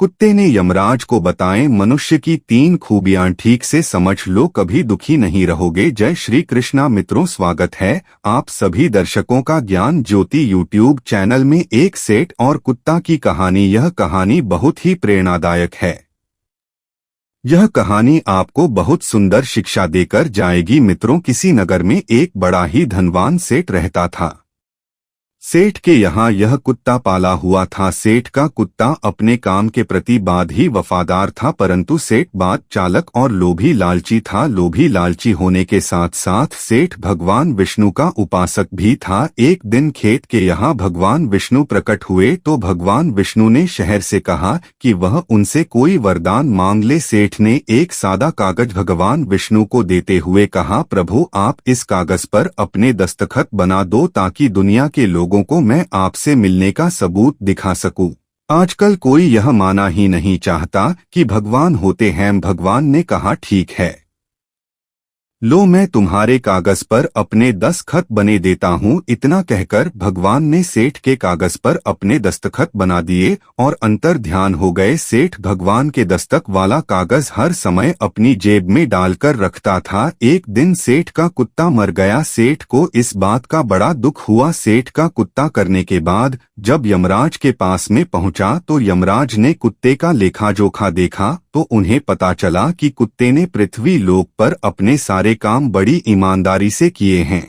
कुत्ते ने यमराज को बताएं मनुष्य की 3 खूबियां ठीक से समझ लो, कभी दुखी नहीं रहोगे। जय श्री कृष्णा मित्रों, स्वागत है आप सभी दर्शकों का ज्ञान ज्योति यूट्यूब चैनल में। एक सेठ और कुत्ता की कहानी। यह कहानी बहुत ही प्रेरणादायक है। यह कहानी आपको बहुत सुंदर शिक्षा देकर जाएगी। मित्रों, किसी नगर में एक बड़ा ही धनवान सेठ रहता था। सेठ के यहाँ यह कुत्ता पाला हुआ था। सेठ का कुत्ता अपने काम के प्रति बाद ही वफादार था, परंतु सेठ बात चालक और लोभी लालची था। लोभी लालची होने के साथ साथ सेठ भगवान विष्णु का उपासक भी था। एक दिन खेत के यहाँ भगवान विष्णु प्रकट हुए तो भगवान विष्णु ने शहर से कहा कि वह उनसे कोई वरदान मांग ले। सेठ ने एक सादा कागज भगवान विष्णु को देते हुए कहा, प्रभु आप इस कागज पर अपने दस्तखत बना दो ताकि दुनिया के लोगों को मैं आपसे मिलने का सबूत दिखा सकूं। आजकल कोई यह माना ही नहीं चाहता कि भगवान होते हैं। भगवान ने कहा, ठीक है, लो मैं तुम्हारे कागज पर अपने दस्तखत बने देता हूँ। इतना कहकर भगवान ने सेठ के कागज पर अपने दस्तखत बना दिए और अंतर ध्यान हो गए। सेठ भगवान के दस्तक वाला कागज हर समय अपनी जेब में डालकर रखता था। एक दिन सेठ का कुत्ता मर गया। सेठ को इस बात का बड़ा दुख हुआ। सेठ का कुत्ता करने के बाद जब यमराज के पास में पहुंचा तो यमराज ने कुत्ते का लेखा जोखा देखा तो उन्हें पता चला कि कुत्ते ने पृथ्वी लोक पर अपने सारे काम बड़ी ईमानदारी से किए हैं।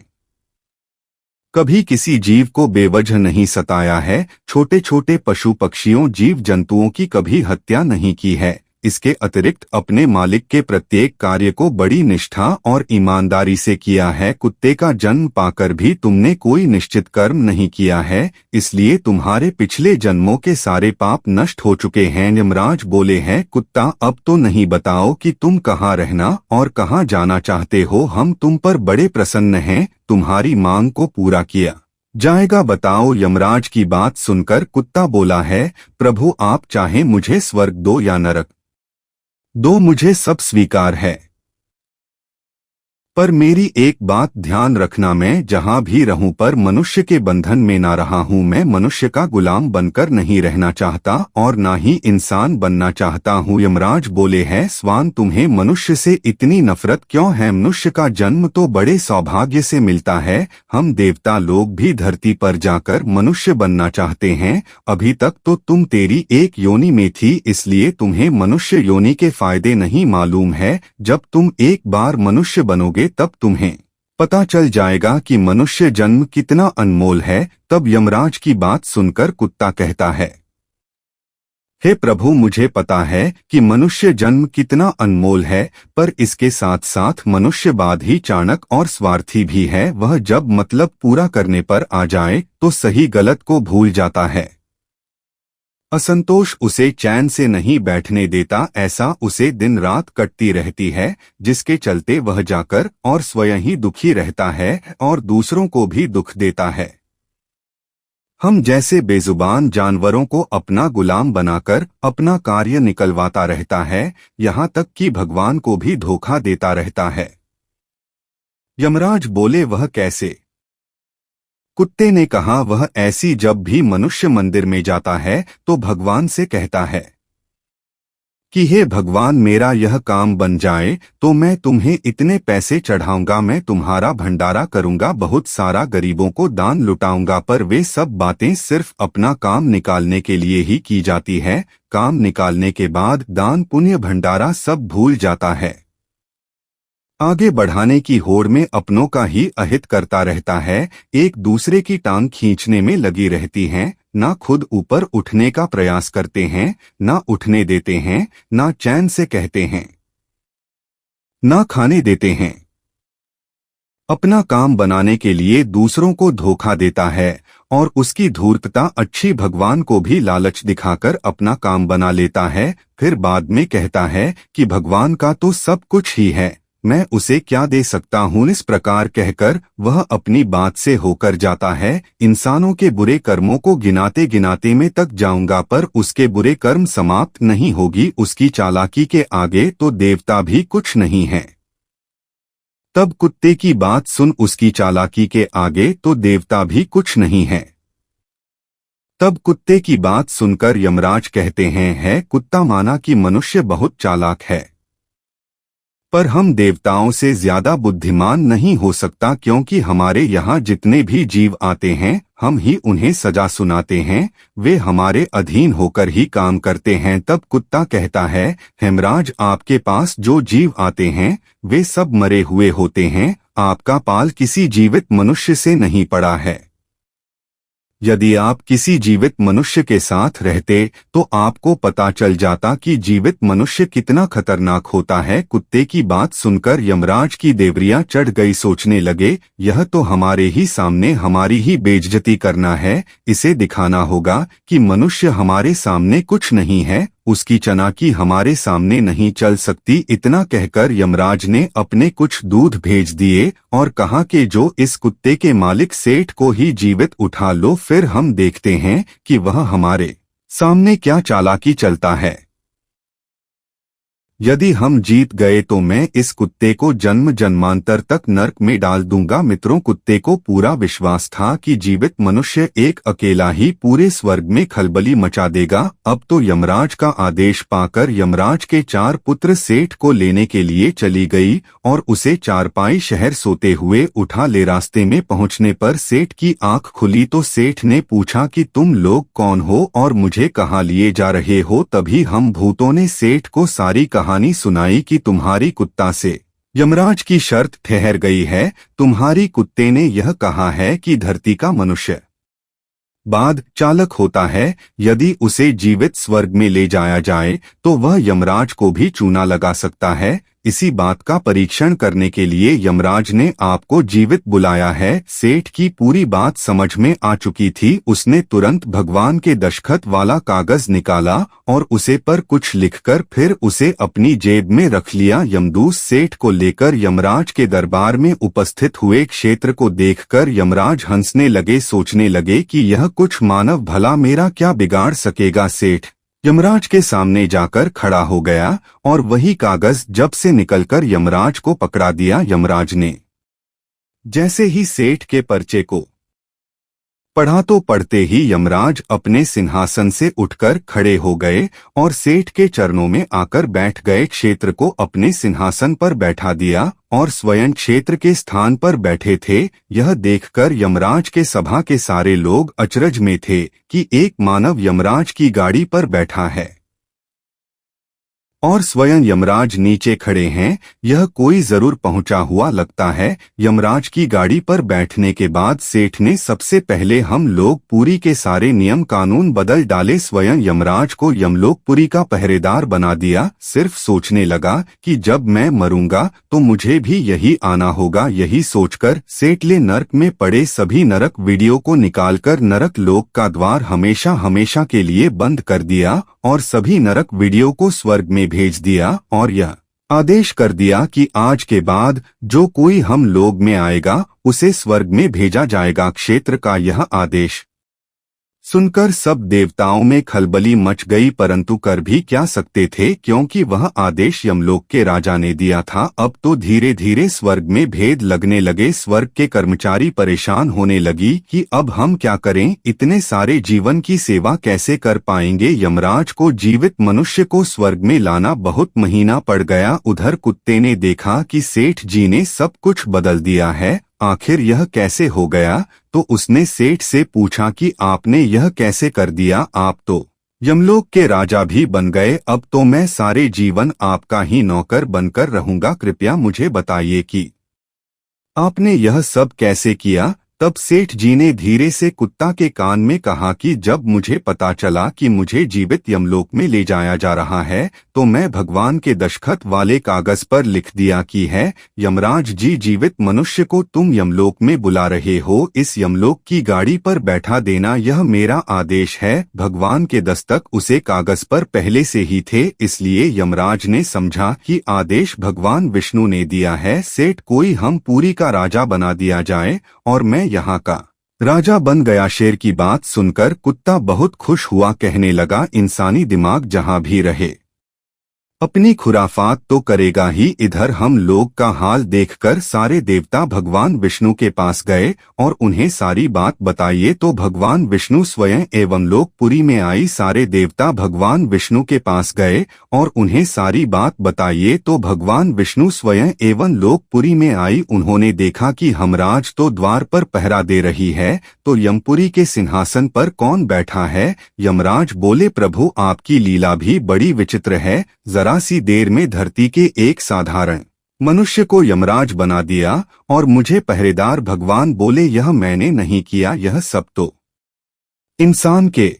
कभी किसी जीव को बेवजह नहीं सताया है। छोटे छोटे पशु पक्षियों जीव जंतुओं की कभी हत्या नहीं की है। इसके अतिरिक्त अपने मालिक के प्रत्येक कार्य को बड़ी निष्ठा और ईमानदारी से किया है। कुत्ते का जन्म पाकर भी तुमने कोई निश्चित कर्म नहीं किया है, इसलिए तुम्हारे पिछले जन्मों के सारे पाप नष्ट हो चुके हैं। यमराज बोले हैं, कुत्ता अब तो नहीं बताओ कि तुम कहाँ रहना और कहाँ जाना चाहते हो। हम तुम पर बड़े प्रसन्न हैं। तुम्हारी मांग को पूरा किया जाएगा। बताओ। यमराज की बात सुनकर कुत्ता बोला है, प्रभु आप चाहे मुझे स्वर्ग दो या नरक दो, मुझे सब स्वीकार है, पर मेरी एक बात ध्यान रखना, मैं जहां भी रहूं पर मनुष्य के बंधन में ना रहा हूं। मैं मनुष्य का गुलाम बनकर नहीं रहना चाहता और ना ही इंसान बनना चाहता हूं। यमराज बोले हैं, स्वान तुम्हें मनुष्य से इतनी नफरत क्यों है? मनुष्य का जन्म तो बड़े सौभाग्य से मिलता है। हम देवता लोग भी धरती पर जाकर मनुष्य बनना चाहते हैं। अभी तक तो तुम तेरी एक योनि में थी, इसलिए तुम्हें मनुष्य योनि के फायदे नहीं मालूम है। जब तुम एक बार मनुष्य बनोगे तब तुम्हें पता चल जाएगा कि मनुष्य जन्म कितना अनमोल है। तब यमराज की बात सुनकर कुत्ता कहता है, हे प्रभु मुझे पता है कि मनुष्य जन्म कितना अनमोल है, पर इसके साथ साथ मनुष्यवाद ही चाणक और स्वार्थी भी है। वह जब मतलब पूरा करने पर आ जाए तो सही गलत को भूल जाता है। असंतोष उसे चैन से नहीं बैठने देता। ऐसा उसे दिन रात कटती रहती है, जिसके चलते वह जाकर और स्वयं ही दुखी रहता है और दूसरों को भी दुख देता है। हम जैसे बेजुबान जानवरों को अपना गुलाम बनाकर अपना कार्य निकलवाता रहता है, यहाँ तक कि भगवान को भी धोखा देता रहता है। यमराज बोले, वह कैसे? कुत्ते ने कहा, वह ऐसी, जब भी मनुष्य मंदिर में जाता है तो भगवान से कहता है कि हे भगवान मेरा यह काम बन जाए तो मैं तुम्हें इतने पैसे चढ़ाऊंगा, मैं तुम्हारा भंडारा करूंगा, बहुत सारा गरीबों को दान लुटाऊंगा। पर वे सब बातें सिर्फ अपना काम निकालने के लिए ही की जाती है। काम निकालने के बाद दान पुण्य भंडारा सब भूल जाता है। आगे बढ़ाने की होड़ में अपनों का ही अहित करता रहता है। एक दूसरे की टांग खींचने में लगी रहती हैं, ना खुद ऊपर उठने का प्रयास करते हैं, ना उठने देते हैं, ना चैन से कहते हैं, ना खाने देते हैं। अपना काम बनाने के लिए दूसरों को धोखा देता है और उसकी धूर्तता अच्छी भगवान को भी लालच दिखाकर अपना काम बना लेता है। फिर बाद में कहता है कि भगवान का तो सब कुछ ही है, मैं उसे क्या दे सकता हूँ। इस प्रकार कहकर वह अपनी बात से होकर जाता है। इंसानों के बुरे कर्मों को गिनाते गिनाते मैं तक जाऊंगा, पर उसके बुरे कर्म समाप्त नहीं होगी। उसकी चालाकी के आगे तो देवता भी कुछ नहीं है। तब कुत्ते की बात सुन, उसकी चालाकी के आगे तो देवता भी कुछ नहीं है। तब कुत्ते की बात सुनकर यमराज कहते हैं, है कुत्ता माना कि मनुष्य बहुत चालाक है, पर हम देवताओं से ज्यादा बुद्धिमान नहीं हो सकता, क्योंकि हमारे यहाँ जितने भी जीव आते हैं हम ही उन्हें सजा सुनाते हैं, वे हमारे अधीन होकर ही काम करते हैं। तब कुत्ता कहता है, हेमराज, आपके पास जो जीव आते हैं वे सब मरे हुए होते हैं, आपका पाल किसी जीवित मनुष्य से नहीं पड़ा है। यदि आप किसी जीवित मनुष्य के साथ रहते तो आपको पता चल जाता कि जीवित मनुष्य कितना खतरनाक होता है। कुत्ते की बात सुनकर यमराज की देवरियां चढ़ गई, सोचने लगे, यह तो हमारे ही सामने हमारी ही बेइज्जती करना है, इसे दिखाना होगा कि मनुष्य हमारे सामने कुछ नहीं है, उसकी चनाकी हमारे सामने नहीं चल सकती। इतना कहकर यमराज ने अपने कुछ दूध भेज दिए और कहा कि जो इस कुत्ते के मालिक सेठ को ही जीवित उठा लो, फिर हम देखते हैं कि वह हमारे सामने क्या चालाकी चलता है। यदि हम जीत गए तो मैं इस कुत्ते को जन्म जन्मांतर तक नर्क में डाल दूंगा। मित्रों, कुत्ते को पूरा विश्वास था कि जीवित मनुष्य एक अकेला ही पूरे स्वर्ग में खलबली मचा देगा। अब तो यमराज का आदेश पाकर यमराज के 4 पुत्र सेठ को लेने के लिए चली गई और उसे चारपाई शहर सोते हुए उठा ले। रास्ते में पहुंचने पर सेठ की आंख खुली तो सेठ ने पूछा कि तुम लोग कौन हो और मुझे कहाँ लिए जा रहे हो। तभी हम भूतों ने सेठ को सारी कहानी सुनाई कि तुम्हारी कुत्ता से यमराज की शर्त ठहर गई है। तुम्हारी कुत्ते ने यह कहा है कि धरती का मनुष्य बाद चालक होता है, यदि उसे जीवित स्वर्ग में ले जाया जाए तो वह यमराज को भी चूना लगा सकता है। इसी बात का परीक्षण करने के लिए यमराज ने आपको जीवित बुलाया है। सेठ की पूरी बात समझ में आ चुकी थी। उसने तुरंत भगवान के दस्तखत वाला कागज निकाला और उसे पर कुछ लिखकर फिर उसे अपनी जेब में रख लिया। यमदूत सेठ को लेकर यमराज के दरबार में उपस्थित हुए। क्षेत्र को देखकर यमराज हंसने लगे, सोचने लगे कि यह कुछ मानव भला मेरा क्या बिगाड़ सकेगा। सेठ यमराज के सामने जाकर खड़ा हो गया और वही कागज जब से निकलकर यमराज को पकड़ा दिया। यमराज ने जैसे ही सेठ के पर्चे को पढ़ा तो पढ़ते ही यमराज अपने सिंहासन से उठकर खड़े हो गए और सेठ के चरणों में आकर बैठ गए। क्षेत्र को अपने सिंहासन पर बैठा दिया और स्वयं क्षेत्र के स्थान पर बैठे थे। यह देखकर यमराज के सभा के सारे लोग अचरज में थे कि एक मानव यमराज की गाड़ी पर बैठा है और स्वयं यमराज नीचे खड़े हैं। यह कोई जरूर पहुंचा हुआ लगता है। यमराज की गाड़ी पर बैठने के बाद सेठ ने सबसे पहले हम लोग पुरी के सारे नियम कानून बदल डाले। स्वयं यमराज को यमलोकपुरी का पहरेदार बना दिया। सिर्फ सोचने लगा कि जब मैं मरूंगा तो मुझे भी यही आना होगा। यही सोचकर सेठ ने नरक में पड़े सभी नरक वीडियो को निकालकर नरक लोक का द्वार हमेशा हमेशा के लिए बंद कर दिया और सभी नरक वीडियो को स्वर्ग में भेज दिया और यह आदेश कर दिया कि आज के बाद जो कोई हम लोग में आएगा उसे स्वर्ग में भेजा जाएगा। क्षेत्र का यह आदेश सुनकर सब देवताओं में खलबली मच गई, परंतु कर भी क्या सकते थे, क्योंकि वह आदेश यमलोक के राजा ने दिया था। अब तो धीरे धीरे स्वर्ग में भेद लगने लगे। स्वर्ग के कर्मचारी परेशान होने लगी कि अब हम क्या करें, इतने सारे जीवन की सेवा कैसे कर पाएंगे। यमराज को जीवित मनुष्य को स्वर्ग में लाना बहुत महीना पड़ गया। उधर कुत्ते ने देखा कि सेठ जी ने सब कुछ बदल दिया है, आखिर यह कैसे हो गया। तो उसने सेठ से पूछा कि आपने यह कैसे कर दिया, आप तो यमलोक के राजा भी बन गए, अब तो मैं सारे जीवन आपका ही नौकर बनकर रहूंगा, कृपया मुझे बताइए कि आपने यह सब कैसे किया। तब सेठ जी ने धीरे से कुत्ता के कान में कहा कि जब मुझे पता चला कि मुझे जीवित यमलोक में ले जाया जा रहा है तो मैं भगवान के दस्तखत वाले कागज पर लिख दिया कि है यमराज जी, जीवित मनुष्य को तुम यमलोक में बुला रहे हो, इस यमलोक की गाड़ी पर बैठा देना, यह मेरा आदेश है। भगवान के दस्तक उसे कागज पर पहले से ही थे, इसलिए यमराज ने समझा कि आदेश भगवान विष्णु ने दिया है। सेठ कोई हम पुरी का राजा बना दिया जाए और मैं यहाँ का राजा बन गया। शेर की बात सुनकर कुत्ता बहुत खुश हुआ, कहने लगा इंसानी दिमाग जहाँ भी रहे अपनी खुराफात तो करेगा ही। इधर हम लोग का हाल देखकर सारे देवता भगवान विष्णु के पास गए और उन्हें सारी बात बताइए तो भगवान विष्णु स्वयं एवं लोकपुरी में आई। सारे देवता भगवान विष्णु के पास गए और उन्हें सारी बात बताइए तो भगवान विष्णु स्वयं एवं लोकपुरी में आई। उन्होंने देखा कि हमराज तो द्वार पर पहरा दे रही है, तो यमपुरी के सिंहासन पर कौन बैठा है। यमराज बोले, प्रभु आपकी लीला भी बड़ी विचित्र है। जरा सी देर में धरती के एक साधारण मनुष्य को यमराज बना दिया और मुझे पहरेदार। भगवान बोले, यह मैंने नहीं किया, यह सब तो इंसान के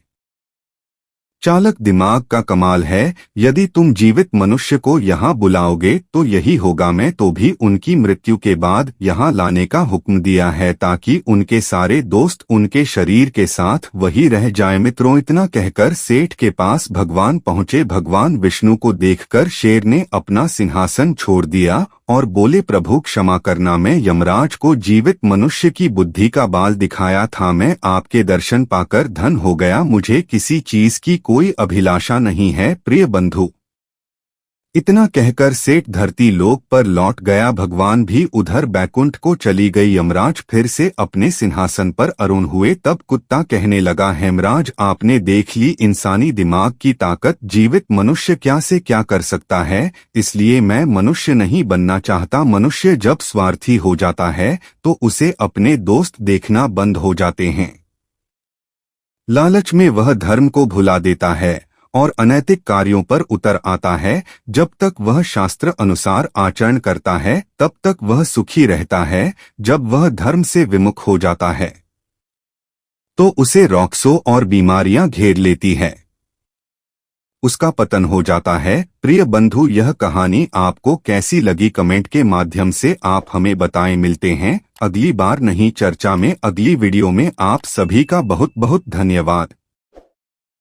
चालक दिमाग का कमाल है। यदि तुम जीवित मनुष्य को यहाँ बुलाओगे तो यही होगा। मैं तो भी उनकी मृत्यु के बाद यहाँ लाने का हुक्म दिया है ताकि उनके सारे दोस्त उनके शरीर के साथ वही रह जाएं। मित्रों, इतना कहकर सेठ के पास भगवान पहुँचे। भगवान विष्णु को देखकर शेर ने अपना सिंहासन छोड़ दिया और बोले, प्रभु क्षमा करना, मैं यमराज को जीवित मनुष्य की बुद्धि का बाल दिखाया था। मैं आपके दर्शन पाकर धन हो गया। मुझे किसी चीज की कोई अभिलाषा नहीं है प्रिय बंधु। इतना कहकर सेठ धरती लोक पर लौट गया। भगवान भी उधर बैकुंठ को चली गई। यमराज फिर से अपने सिंहासन पर अरुण हुए। तब कुत्ता कहने लगा, हेमराज आपने देख ली इंसानी दिमाग की ताकत। जीवित मनुष्य क्या से क्या कर सकता है, इसलिए मैं मनुष्य नहीं बनना चाहता। मनुष्य जब स्वार्थी हो जाता है तो उसे अपने दोस्त देखना बंद हो जाते हैं। लालच में वह धर्म को भुला देता है और अनैतिक कार्यों पर उतर आता है। जब तक वह शास्त्र अनुसार आचरण करता है तब तक वह सुखी रहता है। जब वह धर्म से विमुख हो जाता है तो उसे रॉक्सो और बीमारियां घेर लेती है, उसका पतन हो जाता है। प्रिय बंधु, यह कहानी आपको कैसी लगी कमेंट के माध्यम से आप हमें बताएं। मिलते हैं अगली बार नई चर्चा में, अगली वीडियो में। आप सभी का बहुत बहुत धन्यवाद।